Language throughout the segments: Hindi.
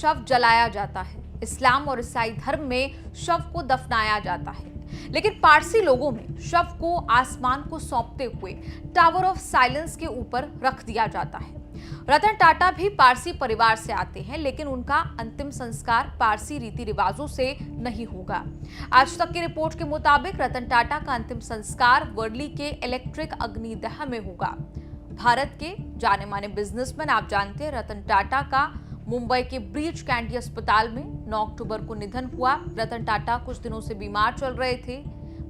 शव जलाया जाता है, इस्लाम और ईसाई धर्म में शव को दफनाया जाता है, लेकिन पारसी लोगों में शव को आसमान को सौंपते हुए टावर ऑफ साइलेंस के ऊपर रख दिया जाता है। रतन टाटा भी पारसी परिवार से आते हैं, लेकिन उनका अंतिम संस्कार पारसी रीति रिवाजों से नहीं होगा। आज तक की रिपोर्ट के मुताबिक रतन टाटा का अंतिम संस्कार वर्ली के इलेक्ट्रिक अग्निदह में होगा। भारत के जाने माने बिजनेसमैन, आप जानते हैं, रतन टाटा का मुंबई के ब्रीच कैंडी अस्पताल में 9 अक्टूबर को निधन हुआ। रतन टाटा कुछ दिनों से बीमार चल रहे थे।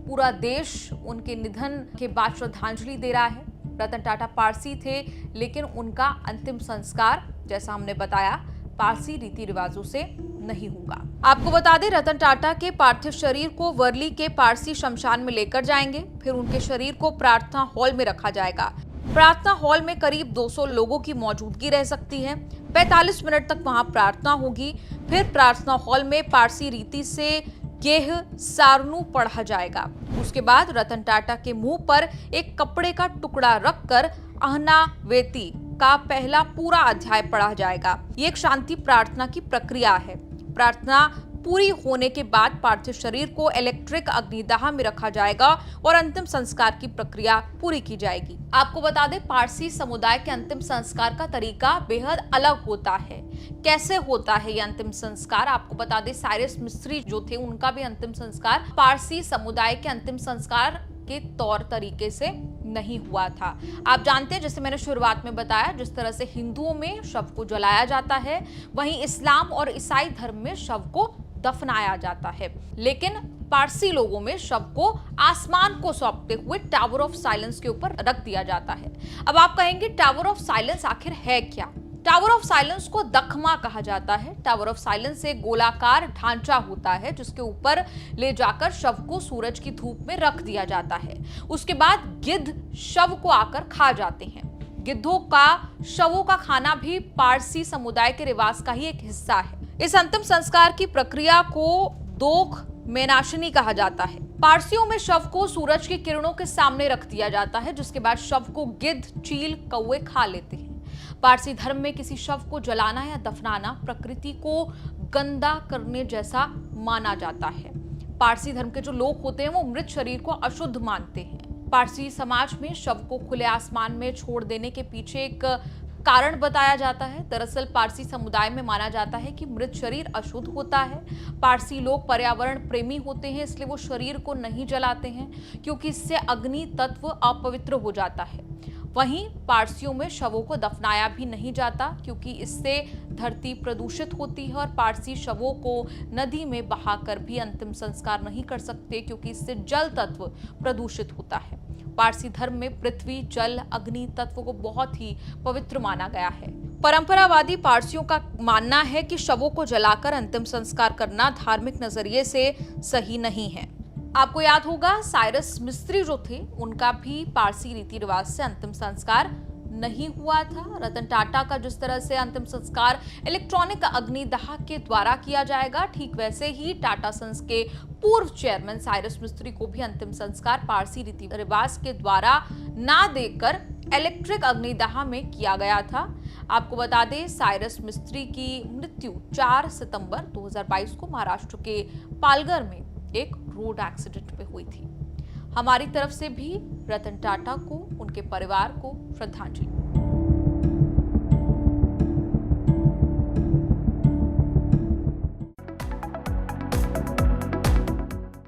पूरा देश उनके निधन के बाद श्रद्धांजलि दे रहा है। रतन टाटा पारसी थे, लेकिन उनका अंतिम संस्कार, जैसा हमने बताया, पारसी रीति रिवाजों से नहीं होगा। आपको बता दें, रतन टाटा के पार्थिव शरीर को वर्ली के पारसी शमशान में लेकर जाएंगे। फिर उनके शरीर को प्रार्थना हॉल में रखा जाएगा। प्रार्थना हॉल में करीब 200 लोगों की मौजूदगी रह सकती है। 45 मिनट तक वहां प्रार्थना होगी। फिर प्रार्थना हॉल में पारसी रीति से गेह सारनू पढ़ा जाएगा। उसके बाद रतन टाटा के मुंह पर एक कपड़े का टुकड़ा रखकर अहना वेती का पहला पूरा अध्याय पढ़ा जाएगा। ये एक शांति प्रार्थना की प्रक्रिया है। प्रार्थना पूरी होने के बाद पार्थिव शरीर को इलेक्ट्रिक अग्निदाह में रखा जाएगा और अंतिम संस्कार की प्रक्रिया पूरी की जाएगी। आपको बता दें, पारसी समुदाय के अंतिम संस्कार का तरीका बेहद अलग होता है। कैसे होता है ये अंतिम संस्कार, आपको बता दें, साइरस मिस्त्री जो थे उनका भी अंतिम संस्कार पारसी समुदाय के अंतिम संस्कार के तौर तरीके से नहीं हुआ था। आप जानते हैं, जैसे मैंने शुरुआत में बताया, जिस तरह से हिंदुओं में शव को जलाया जाता है, वहीं इस्लाम और ईसाई धर्म में शव को दफनाया जाता है, लेकिन पारसी लोगों में शव को आसमान को सौंपते हुए टावर ऑफ साइलेंस के ऊपर रख दिया जाता है। अब आप कहेंगे, टावर ऑफ साइलेंस आखिर है क्या? टावर ऑफ साइलेंस को दखमा कहा जाता है। टावर ऑफ साइलेंस एक गोलाकार ढांचा होता है, जिसके ऊपर ले जाकर शव को सूरज की धूप में रख दिया जाता है। उसके बाद गिद्ध शव को आकर खा जाते हैं। गिद्धों का शवों का खाना भी पारसी समुदाय के रिवाज का ही एक हिस्सा है। इस अंतिम संस्कार की प्रक्रिया को दोख मेनाशनी कहा जाता है। पारसियों में शव को सूरज की किरणों के सामने रख दिया जाता है, जिसके बाद शव को गिद्ध, चील, कौवे खा लेते हैं। पारसी धर्म में किसी शव को जलाना या दफनाना प्रकृति को गंदा करने जैसा माना जाता है। पारसी धर्म के जो लोग होते हैं वो मृत शरीर को अशुद्ध मानते हैं। पारसी समाज में शव को खुले आसमान में छोड़ देने के पीछे एक कारण बताया जाता है। दरअसल पारसी समुदाय में माना जाता है कि मृत शरीर अशुद्ध होता है। पारसी लोग पर्यावरण प्रेमी होते हैं, इसलिए वो शरीर को नहीं जलाते हैं, क्योंकि इससे अग्नि तत्व अपवित्र हो जाता है। वहीं पारसियों में शवों को दफनाया भी नहीं जाता, क्योंकि इससे धरती प्रदूषित होती है और पारसी शवों को नदी में बहाकर भी अंतिम संस्कार नहीं कर सकते, क्योंकि इससे जल तत्व प्रदूषित होता है। पारसी धर्म में पृथ्वी, जल, अग्नि तत्व को बहुत ही पवित्र माना गया है। परंपरावादी पारसियों का मानना है कि शवों को जलाकर अंतिम संस्कार करना धार्मिक नजरिए से सही नहीं है। आपको याद होगा, साइरस मिस्त्री जो थे उनका भी पारसी रीति रिवाज से अंतिम संस्कार नहीं हुआ था। रतन टाटा का जिस तरह से अंतिम संस्कार इलेक्ट्रॉनिक अग्निदाह के द्वारा किया जाएगा, ठीक वैसे ही टाटा सन्स के पूर्व चेयरमैन साइरस मिस्त्री को भी अंतिम संस्कार पारसी रीति रिवाज के द्वारा ना देकर इलेक्ट्रिक अग्निदाह में किया गया था। आपको बता दें, साइरस मिस्त्री की मृत्यु 4 सितंबर 2022 को महाराष्ट्र के पालघर में एक रोड एक्सीडेंट में हुई थी। हमारी तरफ से भी रतन टाटा को, उनके परिवार को श्रद्धांजलि।